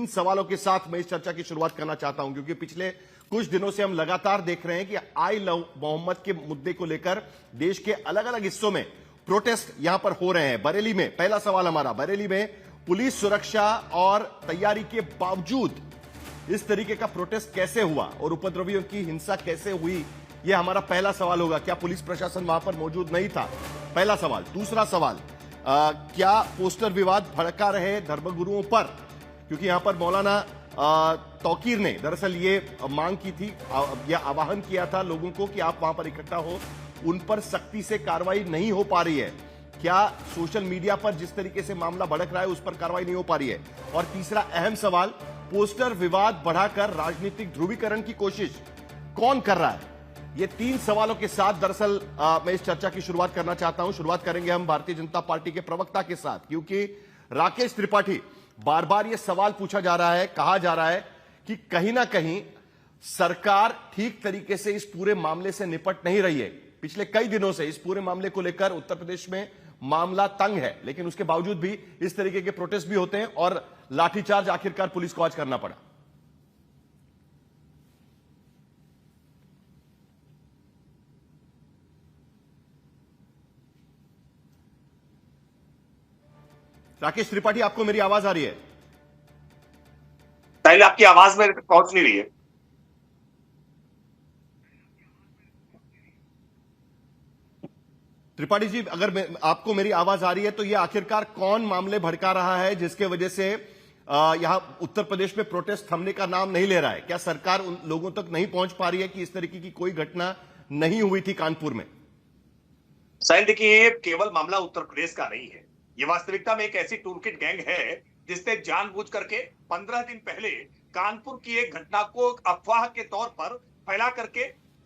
तीन सवालों के साथ मैं इस चर्चा की शुरुआत करना चाहता हूं, क्योंकि पिछले कुछ दिनों से हम लगातार देख रहे हैं कि आई लव मोहम्मद के मुद्दे को लेकर देश के अलग अलग हिस्सों में प्रोटेस्ट यहां पर हो रहे हैं। बरेली में पहला सवाल हमारा, बरेली में पुलिस सुरक्षा और तैयारी के बावजूद इस तरीके का प्रोटेस्ट कैसे हुआ और उपद्रवियों की हिंसा कैसे हुई, यह हमारा पहला सवाल होगा। क्या पुलिस प्रशासन वहां पर मौजूद नहीं था? पहला सवाल। दूसरा सवाल, क्या पोस्टर विवाद भड़का रहे धर्मगुरुओं पर? क्योंकि यहां पर मौलाना तौकीर ने दरअसल ये मांग की थी या आह्वान किया था लोगों को कि आप वहां पर इकट्ठा हो, उन पर सख्ती से कार्रवाई नहीं हो पा रही है। क्या सोशल मीडिया पर जिस तरीके से मामला भड़क रहा है उस पर कार्रवाई नहीं हो पा रही है? और तीसरा अहम सवाल, पोस्टर विवाद बढ़ाकर राजनीतिक ध्रुवीकरण की कोशिश कौन कर रहा है? ये तीन सवालों के साथ दरअसल मैं इस चर्चा की शुरुआत करना चाहता हूं। शुरुआत करेंगे हम भारतीय जनता पार्टी के प्रवक्ता के साथ, क्योंकि राकेश त्रिपाठी, बार बार यह सवाल पूछा जा रहा है, कहा जा रहा है कि कहीं ना कहीं सरकार ठीक तरीके से इस पूरे मामले से निपट नहीं रही है। पिछले कई दिनों से इस पूरे मामले को लेकर उत्तर प्रदेश में मामला तंग है, लेकिन उसके बावजूद भी इस तरीके के प्रोटेस्ट भी होते हैं और लाठीचार्ज आखिरकार पुलिस को आज करना पड़ा। राकेश त्रिपाठी, आपको मेरी आवाज आ रही है? पहले आपकी आवाज मेरे तक पहुंच नहीं रही है। त्रिपाठी जी, अगर आपको मेरी आवाज आ रही है तो ये आखिरकार कौन मामले भड़का रहा है जिसके वजह से यहां उत्तर प्रदेश में प्रोटेस्ट थमने का नाम नहीं ले रहा है? क्या सरकार उन लोगों तक नहीं पहुंच पा रही है कि इस तरीके की कोई घटना नहीं हुई थी कानपुर में? साहिल, देखिए, ये केवल मामला उत्तर प्रदेश का नहीं है। ये वास्तविकता में एक ऐसी टूलकिट गैंग है जिसने जानबूझ करके 15 दिन पहले कानपुर की एक घटना को अफवाह के तौर पर फैला करके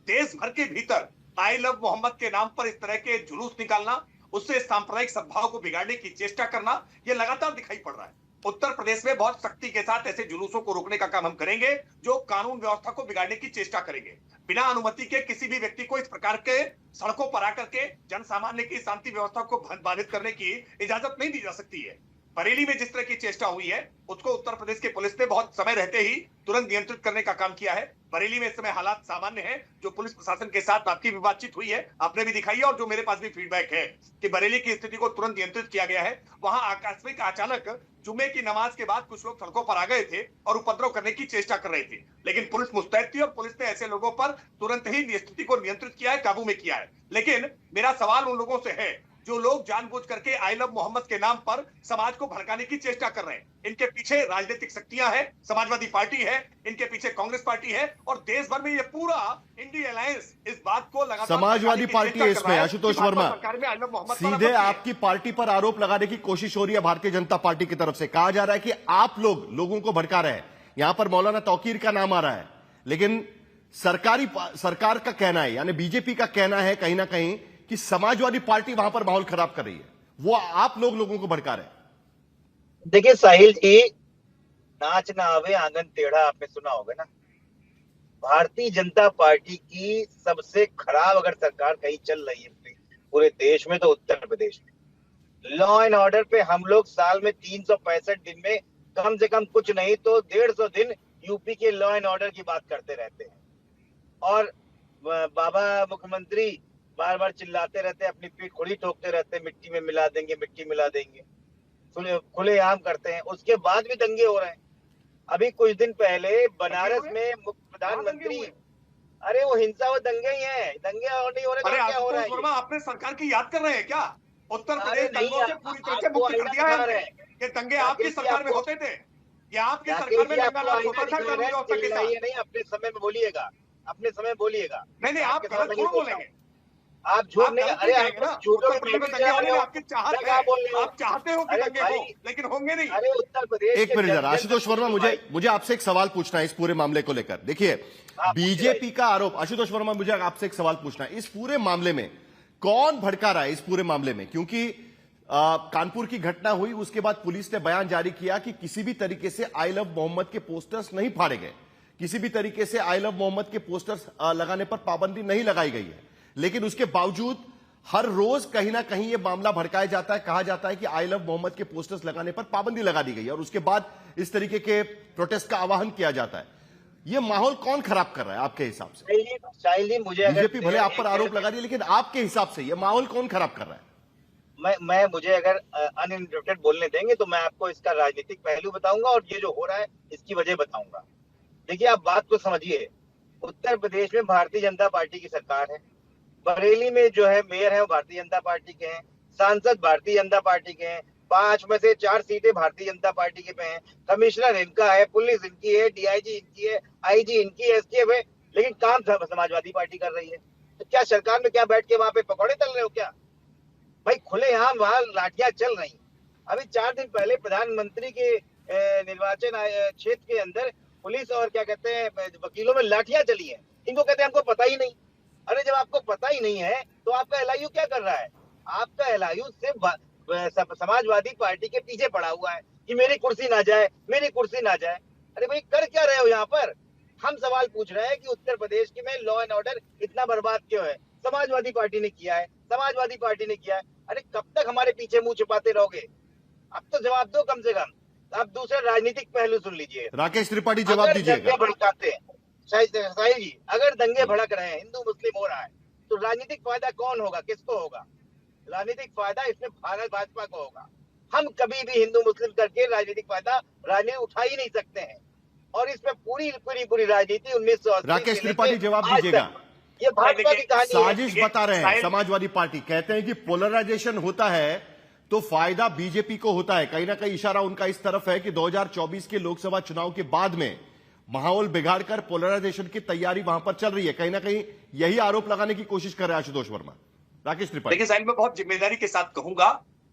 देश भर के भीतर आई लव मोहम्मद के नाम पर इस तरह के जुलूस निकालना, उससे सांप्रदायिक सद्भाव को बिगाड़ने की चेष्टा करना, यह लगातार दिखाई पड़ रहा है। उत्तर प्रदेश में बहुत सख्ती के साथ ऐसे जुलूसों को रोकने का काम हम करेंगे जो कानून व्यवस्था को बिगाड़ने की चेष्टा करेंगे। बिना अनुमति के किसी भी व्यक्ति को इस प्रकार के सड़कों पर आकर के जन सामान्य की शांति व्यवस्था को बाधित करने की इजाजत नहीं दी जा सकती है। बरेली में जिस तरह की चेष्टा हुई है उसको उत्तर प्रदेश की पुलिस ने बहुत समय रहते ही तुरंत नियंत्रित करने का काम किया है। बरेली में इस समय हालात सामान्य हैं। जो पुलिस प्रशासन के साथ आपकी भी बातचीत हुई है, आपने भी दिखाई है, और जो मेरे पास भी फीडबैक है कि बरेली की स्थिति को तुरंत नियंत्रित किया गया है। वहां आकस्मिक अचानक जुम्मे की नमाज के बाद कुछ लोग सड़कों पर आ गए थे और उपद्रव करने की चेष्टा कर रहे थे, लेकिन पुलिस मुस्तैद थी और पुलिस ने ऐसे लोगों पर तुरंत ही स्थिति को नियंत्रित किया है, काबू में किया है। लेकिन मेरा सवाल उन लोगों से है जो लोग जानबूझ करके आई लव मोहम्मद के नाम पर समाज को भड़काने की चेष्टा कर रहे हैं। इनके पीछे राजनीतिक शक्तियां हैं, समाजवादी पार्टी है, इनके पीछे कांग्रेस पार्टी है, और देश भर में ये पूरा इंडिया अलायंस इस बात को लगातार समाजवादी पार्टी है इसमें। आशुतोष वर्मा, सीधे आपकी पार्टी पर आरोप लगाने की कोशिश हो रही है भारतीय जनता पार्टी की तरफ से। कहा जा रहा है कि आप लोगों को भड़का रहे हैं। यहां पर मौलाना तौकीर का नाम आ रहा है, लेकिन सरकार का कहना है, यानी बीजेपी का कहना है कहीं ना कहीं कि समाजवादी पार्टी वहां पर माहौल खराब कर रही है, वो आप लोगों को भड़का रहे हैं। देखिए साहिल जी, नाच ना आवे आंगन टेढ़ा, आपने सुना होगा ना। भारतीय जनता पार्टी की सबसे खराब अगर सरकार कहीं चल रही है पूरे देश में तो उत्तर प्रदेश में। लॉ एंड ऑर्डर पे हम लोग साल में 365 दिन में कम से कम कुछ नहीं तो 150 दिन यूपी के लॉ एंड ऑर्डर की बात करते रहते हैं, और बाबा मुख्यमंत्री बार बार चिल्लाते रहते हैं, अपनी पीठ खुली ठोकते रहते हैं, मिट्टी में मिला देंगे, मिट्टी मिला देंगे, खुलेआम करते हैं। उसके बाद भी दंगे हो रहे हैं। अभी कुछ दिन पहले बनारस में प्रधानमंत्री, अरे वो हिंसा वो दंगे ही हैं, दंगे और नहीं हो रहे तो क्या हो रहा है? आपने सरकार की याद कर रहे हैं क्या? उत्तर प्रदेश दंगों से पूरी तरह से मुक्त कर दिया है कि दंगे आपकी सरकार में होते थे, या आपकी सरकार में दंगा होता था? कानून व्यवस्था के साथ नहीं, अपने समय में बोलिएगा, अपने समय में बोलिएगा। नहीं, आप गलत क्यों बोलेंगे? आप झूठ नहीं, अरे आप झूठों आपकी चाहत है, आप चाहते हो कि दंगे हो, लेकिन होंगे नहीं। अरे उत्तर प्रदेश, एक मिनट जरा आशुतोष वर्मा, मुझे आपसे एक सवाल पूछना है इस पूरे मामले को लेकर। देखिए, बीजेपी का आरोप, आशुतोष वर्मा मुझे आपसे एक सवाल पूछना है, इस पूरे मामले में कौन भड़का रहा है इस पूरे मामले में? क्योंकि कानपुर की घटना हुई, उसके बाद पुलिस ने बयान जारी किया कि किसी भी तरीके से आई लव मोहम्मद के पोस्टर्स नहीं फाड़े गए, किसी भी तरीके से आई लव मोहम्मद के पोस्टर्स लगाने पर पाबंदी नहीं लगाई गई है, लेकिन उसके बावजूद हर रोज कहीं ना कहीं यह मामला भड़काया जाता है, कहा जाता है कि आई लव मोहम्मद के पोस्टर्स लगाने पर पाबंदी लगा दी गई है, और उसके बाद इस तरीके के प्रोटेस्ट का आह्वान किया जाता है। ये माहौल कौन खराब कर रहा है आपके हिसाब से? साहिल जी, मुझे बीजेपी भले आप पर आरोप लगा रही है, लेकिन आपके हिसाब से ये माहौल कौन खराब कर रहा है? मुझे अगर अनइंटरप्टेड बोलने देंगे तो मैं आपको इसका राजनीतिक पहलू बताऊंगा और ये जो हो रहा है इसकी वजह बताऊंगा। देखिए, आप बात को समझिए। उत्तर प्रदेश में भारतीय जनता पार्टी की सरकार है। बरेली में जो है मेयर है वो भारतीय जनता पार्टी के हैं, सांसद भारतीय जनता पार्टी के हैं, 5 में से 4 सीटें भारतीय जनता पार्टी के पे हैं, कमिश्नर इनका है, पुलिस इनकी है, डीआईजी इनकी है, आईजी इनकी है, एसटीएफ है, लेकिन काम समाजवादी पार्टी कर रही है। तो क्या सरकार में क्या बैठ के वहां पे पकौड़े तल रहे हो क्या भाई? खुलेआम वहां लाठियां चल रही। अभी 4 दिन पहले प्रधानमंत्री के निर्वाचन क्षेत्र के अंदर पुलिस और क्या कहते हैं वकीलों में लाठियां चली हैं। इनको कहते हैं हमको पता ही नहीं। अरे जब आपको पता ही नहीं है तो आपका एलआईयू क्या कर रहा है? आपका एलआईयू सिर्फ समाजवादी पार्टी के पीछे पड़ा हुआ है कि मेरी कुर्सी ना जाए, मेरी कुर्सी ना जाए। अरे भाई, कर क्या रहे हो यहाँ पर? हम सवाल पूछ रहे हैं कि उत्तर प्रदेश के में लॉ एंड ऑर्डर इतना बर्बाद क्यों है? समाजवादी पार्टी ने किया है, समाजवादी पार्टी ने किया है। अरे कब तक हमारे पीछे मुंह छुपाते रहोगे? अब तो जवाब दो कम से कम। आप दूसरा राजनीतिक पहलू सुन लीजिए। राकेश त्रिपाठी जवाब दीजिएगा। भड़काते हैं साहिल जी, अगर दंगे भड़क रहे हैं, हिंदू मुस्लिम हो रहा है, तो राजनीतिक फायदा कौन होगा? किसको होगा? राजनीतिक फायदा इसमें भारत भाजपा को होगा। हम कभी भी हिंदू मुस्लिम करके राजनीतिक फायदा राजनीति उठा ही नहीं सकते हैं। और इसमें पूरी राजनीति 1980 राकेश त्रिपाठी जवाब दीजिएगा। ये भाजपा की कहानी साजिश बता रहे हैं समाजवादी पार्टी, कहते हैं कि पोलराइजेशन होता है तो फायदा बीजेपी को होता है। कहीं ना कहीं इशारा उनका इस तरफ है कि 2024 के लोकसभा चुनाव के बाद में माहौल बिगाड़कर पोलराइजेशन की तैयारी वहां पर चल रही है। कहीं ना कहीं यही आरोप लगाने की कोशिश कर रहे हैं आशुतोष वर्मा। राकेश त्रिपाठी, देखिए साहिल, मैं बहुत जिम्मेदारी के साथ कहूंगा,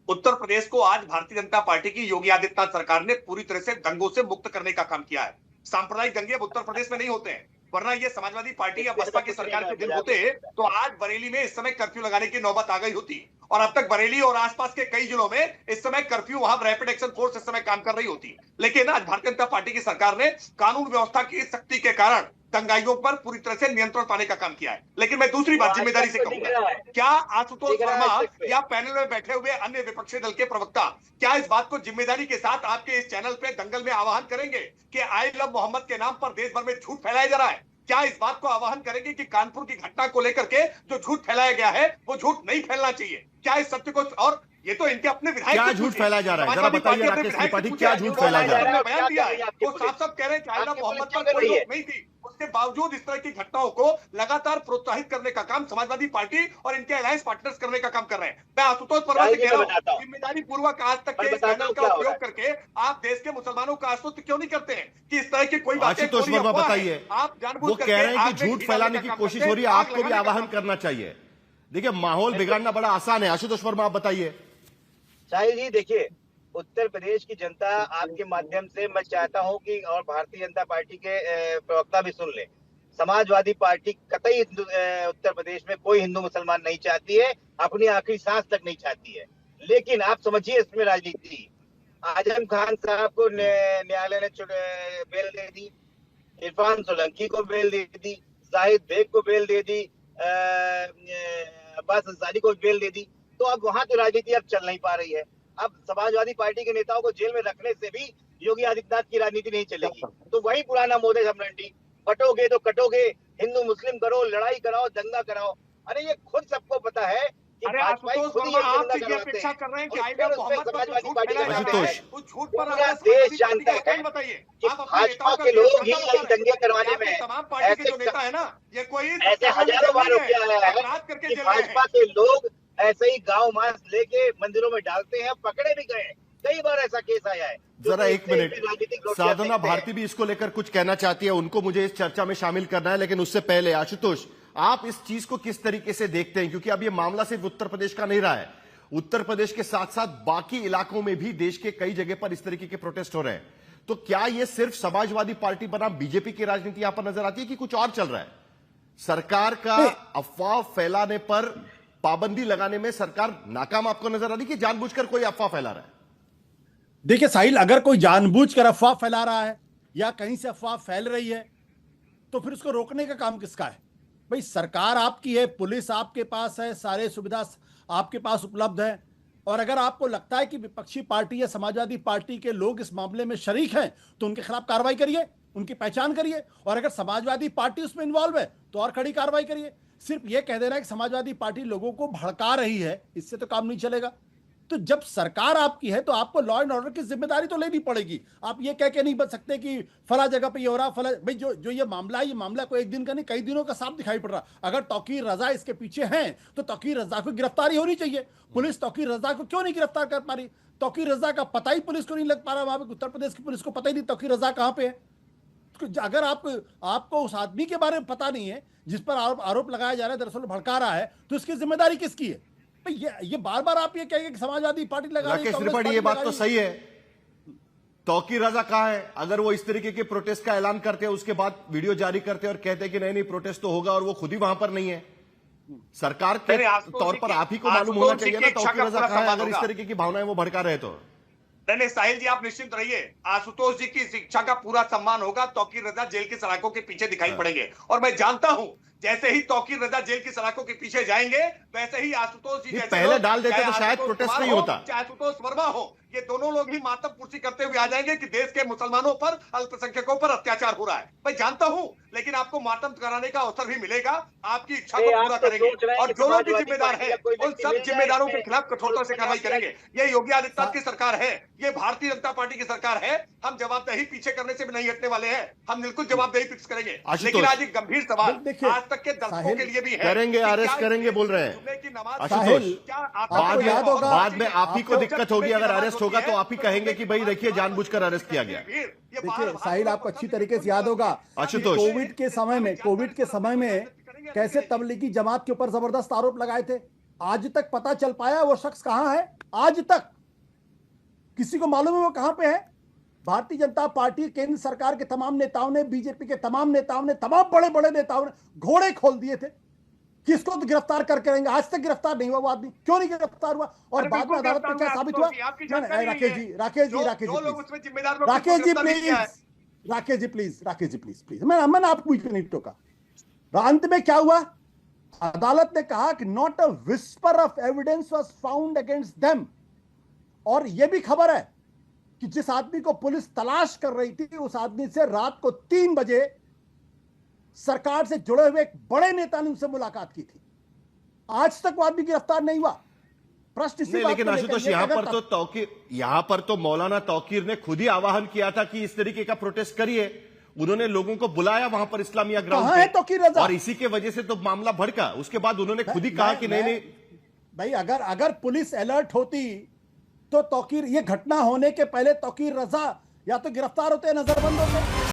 उत्तर प्रदेश को आज भारतीय जनता पार्टी की योगी आदित्यनाथ सरकार ने पूरी तरह से दंगों से मुक्त करने का काम किया है। सांप्रदायिक दंगे अब उत्तर प्रदेश में नहीं होते हैं, वरना ये समाजवादी पार्टी या बसपा की सरकार के दिन होते तो आज बरेली में इस समय कर्फ्यू लगाने की नौबत आ गई होती, और अब तक बरेली और आसपास के कई जिलों में इस समय कर्फ्यू, वहां रैपिड एक्शन फोर्स इस समय काम कर रही होती। लेकिन आज भारतीय जनता पार्टी की सरकार ने कानून व्यवस्था की सख्ती के कारण दंगाइयों पर पूरी तरह से नियंत्रण पाने का काम किया है। लेकिन मैं दूसरी बात जिम्मेदारी से कहूंगा, क्या आशुतोष वर्मा या पैनल में बैठे हुए अन्य विपक्षी दल के प्रवक्ता क्या इस बात को जिम्मेदारी के साथ आपके इस चैनल पे दंगल में आह्वान करेंगे कि आई लव मोहम्मद के नाम पर देश भर में झूठ फैलाया जा रहा है? क्या इस बात को आह्वान करेंगे कि कानपुर की घटना को लेकर के जो झूठ फैलाया गया है वो झूठ नहीं फैलना चाहिए? क्या इस सत्य को, और ये तो इनके अपने विधायक क्या झूठ फैलाया जा रहा है, जरा बताइए राकेश त्रिपाठी, क्या झूठ फैलाया जा रहा है? बयान दिया है, वो साफ साफ कह रहे हैं कि आइला मोहम्मद पर कोई रोक नहीं थी, उसके बावजूद इस तरह की घटनाओं को लगातार प्रोत्साहित करने का काम समाजवादी पार्टी और इनके अलायंस पार्टनर्स करने का काम कर रहे हैं। मैं आशुतोष वर्मा से कह रहा हूं, जिम्मेदारी पूर्वक आज तक के इस चैनल का उपयोग करके आप देश के मुसलमानों का आश्वस्त क्यों नहीं करते हैं कि इस तरह की कोई बातें? आशुतोष वर्मा बताइए, आप वो कह रहे हैं कि झूठ फैलाने की कोशिश हो रही है, आपको भी आह्वान करना चाहिए। देखिए, माहौल बिगाड़ना बड़ा आसान है। आशुतोष वर्मा आप बताइए। साहिल जी, देखिए, उत्तर प्रदेश की जनता आपके माध्यम से मैं चाहता हूं कि और भारतीय जनता पार्टी के प्रवक्ता भी सुन ले, समाजवादी पार्टी कतई उत्तर प्रदेश में कोई हिंदू मुसलमान नहीं चाहती है, अपनी आखिरी सांस तक नहीं चाहती है। लेकिन आप समझिए इसमें राजनीति। आजम खान साहब को न्यायालय ने बेल दे दी, इरफान सोलंकी को बेल दे दी, जाहिद बेग को बेल दे दी, अब्बास अंसारी को बेल दे दी। तो अब वहां तो राजनीति अब चल नहीं पा रही है। अब समाजवादी पार्टी के नेताओं को जेल में रखने से भी योगी आदित्यनाथ की राजनीति नहीं चलेगी। तो वही पुराना मोदी समरंडी, कटोगे तो कटोगे, हिंदू मुस्लिम करो, लड़ाई कराओ, दंगा कराओ। अरे ये खुद सबको पता है कि आशुतोष वर्मा आप ये अपेक्षा कर रहे हैं कि आइला मोहम्मद पर जो झूठ फैलाया जा रहा है उस झूठ पर देश जानता है बताइए कि भाजपा के लोग ही दंगे करवाने में तमाम पार्टी के जो नेता है ना, ये कोई ऐसे हजारों बार हो गया है कि भाजपा के लोग ऐसे ही गांव मांस लेके मंदिरों में डालते हैं, पकड़े भी गए। कई बार ऐसा केस आया है। जरा एक मिनट, साधना भारती भी इसको लेकर कुछ कहना चाहती है, उनको मुझे इस चर्चा में शामिल करना है। लेकिन उससे पहले आशुतोष, आप इस चीज को किस तरीके से देखते हैं? क्योंकि अब ये मामला सिर्फ उत्तर प्रदेश का नहीं रहा है, उत्तर प्रदेश के साथ साथ बाकी इलाकों में भी देश के कई जगह पर इस तरीके के प्रोटेस्ट हो रहे हैं। तो क्या ये सिर्फ समाजवादी पार्टी बनाम बीजेपी की राजनीति यहां पर नजर आती है कि कुछ और चल रहा है? सरकार का अफवाह फैलाने पर पाबंदी लगाने में सरकार नाकाम आपको नजर आ रही है कि जानबूझकर कोई अफवाह फैला रहा है? देखिए साहिल, अगर कोई जानबूझकर अफवाह फैला रहा है या कहीं से अफवाह फैल रही है तो फिर उसको रोकने का काम किसका है? भाई, सरकार आपकी है, पुलिस आपके पास है, सारे सुविधा आपके पास उपलब्ध है। और अगर आपको लगता है कि विपक्षी पार्टी या समाजवादी पार्टी के लोग इस मामले में शरीक हैं तो उनके खिलाफ कार्रवाई करिए, उनकी पहचान करिए, और अगर समाजवादी पार्टी उसमें इन्वॉल्व है तो और कड़ी कार्रवाई करिए। सिर्फ यह कह देना है कि समाजवादी पार्टी लोगों को भड़का रही है, इससे तो काम नहीं चलेगा। तो जब सरकार आपकी है तो आपको लॉ एंड ऑर्डर की जिम्मेदारी तो लेनी पड़ेगी। आप ये कह के नहीं बच सकते कि फला जगह पे ये हो रहा, फला भाई जो ये मामला कोई एक दिन का नहीं, कई दिनों का साफ दिखाई पड़ रहा। अगर तौकीर रजा इसके पीछे हैं तो तौकीर रजा को गिरफ्तारी होनी चाहिए। पुलिस तौकीर रजा को क्यों नहीं गिरफ्तार कर पा रही? तौकीर रजा का पता ही पुलिस को नहीं लग पा रहा, वहां पे उत्तर प्रदेश की पुलिस को पता ही नहीं तौकीर रजा कहां पे है। अगर आपको उस आदमी के बारे में पता नहीं है जिस पर आरोप लगाया जा रहा है, दरअसल भड़का रहा है, तो इसकी जिम्मेदारी किसकी है? ये बार बार आप ये कहेंगे कि समाजवादी पार्टी लगा रही है, राकेश त्रिपाठी, ये बात तो सही है। तौकीर रजा कहां है? अगर वो इस तरीके के प्रोटेस्ट का ऐलान करते हैं, उसके बाद वीडियो जारी करते हैं और कहते हैं कि नहीं प्रोटेस्ट तो होगा, और वो खुद ही वहां पर नहीं है, सरकार के तौर पर आप ही को मालूम होना चाहिए ना तौकीर रजा कहां है, अगर इस तरीके की भावनाएं वो भड़का रहे तो। नहीं साहिल जी, आप निश्चिंत रहिए, आशुतोष जी की शिक्षा का पूरा सम्मान होगा। तौकीर रजा जेल की सलाखों के पीछे दिखाई पड़ेंगे, और मैं जानता हूं जैसे ही तौकीर रजा जेल की सलाखों के पीछे जाएंगे, वैसे ही आशुतोष जी पहले डाल देते तो शायद प्रोटेस्ट नहीं होता। चाहे आशुतोष वर्मा हो, ये दोनों लोग ही मातम कुर्सी करते हुए आ जाएंगे कि देश के मुसलमानों पर, अल्पसंख्यकों पर अत्याचार हो रहा है। मैं जानता हूं, लेकिन आपको मातम कराने का अवसर भी मिलेगा। आपकी इच्छा को पूरा करेंगे, और जो लोग भी जिम्मेदार हैं उन सब जिम्मेदारों के खिलाफ कठोरता से कार्रवाई करेंगे। ये योगी आदित्यनाथ की सरकार है, ये भारतीय जनता पार्टी की सरकार है। हम जवाबदेही पीछे करने से भी नहीं हटने वाले हैं, हम बिल्कुल जवाबदेही फिक्स करेंगे। लेकिन आज एक गंभीर सवाल आज तक के दर्शकों के लिए भी है, करेंगे, अरेस्ट करेंगे बोल रहे हैं आशुतोष। बाद में आप ही को दिक्कत होगी, अगर अरेस्ट होगा तो आप ही कहेंगे कि भाई देखिए जानबूझकर अरेस्ट किया गया। देखिए साहिल, आपको अच्छी तरीके से याद होगा आशुतोष, कोविड के समय में कैसे तबलीगी जमात के ऊपर जबरदस्त आरोप लगाए थे। आज तक पता चल पाया वो शख्स कहां है? आज तक किसी को मालूम है वो कहां पे है? भारतीय जनता पार्टी, केंद्र सरकार के तमाम नेताओं ने, बीजेपी के तमाम नेताओं ने, तमाम बड़े बड़े नेताओं ने घोड़े खोल दिए थे किसको तो गिरफ्तार करके रहेंगे। आज तक गिरफ्तार नहीं हुआ वो आदमी। क्यों नहीं गिरफ्तार हुआ? और बाद में अदालत में क्या साबित हुआ? राकेश जी प्लीज, मैंने आपको नहीं टोका। अंत में क्या हुआ? अदालत ने कहा कि not a whisper of evidence was found against them. और यह भी खबर है कि जिस आदमी को पुलिस तलाश कर रही थी, उस आदमी से रात को 3 बजे सरकार से जुड़े हुए एक बड़े नेता ने उनसे मुलाकात की थी। आज तक वो आदमी गिरफ्तार नहीं हुआ। प्रश्न इसी बात लेकिन आशुतोष, यहां पर तो मौलाना तौकीर ने खुद ही आह्वान किया था कि इस तरीके का प्रोटेस्ट करिए। उन्होंने लोगों को बुलाया वहां पर इस्लामिया ग्राउंड पे, तौकीर रजा, और इसी के वजह से तो मामला भड़का। उसके बाद उन्होंने खुद ही कहा कि नहीं भाई, अगर पुलिस अलर्ट होती तो तौकीर, ये घटना होने के पहले तौकीर रजा या तो गिरफ्तार होते, नजरबंद होते।